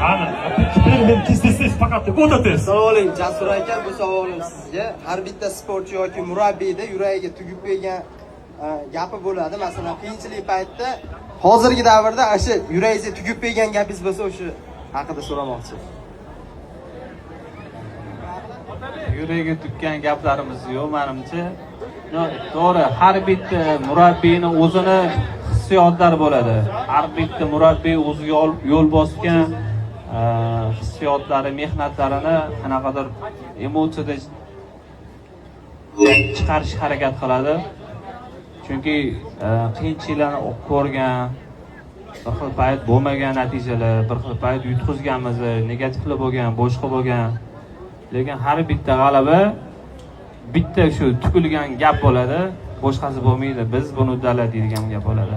Ana, men tez faqat o'ta tez. Assalomu alaykum Jasur aka, bu savolim sizga. Har bitta sportchi yoki murabbiyda yuragiga tugib qo'ygan gapi bo'ladi. Masalan, qiyinchilik paytida hozirgi davrda o'sha yuragingizga tugib qo'ygan gapingiz bo'lsa, o'sha haqida so'ramoqchi. Yuragiga tukkan gaplarimiz yo'q menimcha. To'g'ri, har bitta murabbiyning o'zini hissiyotlari bo'ladi. Har bitta murabbiy o'zi yo'l bosgan hissiyotlari, mehnatlarini qanaqadir emotsiyada chiqarishga harakat qiladi. Chunki qiyinchiliklarni ko'rgan, bir xil payt bo'lmagan natijalar, bir xil payt yutqizganmiz, negativli bo'lgan, boshqa bo'lgan. Lekin har bitta g'alaba bitta shu tukilgan gap bo'ladi, boshqasi bo'lmaydi. Biz buni uddalaydigan gap bo'ladi.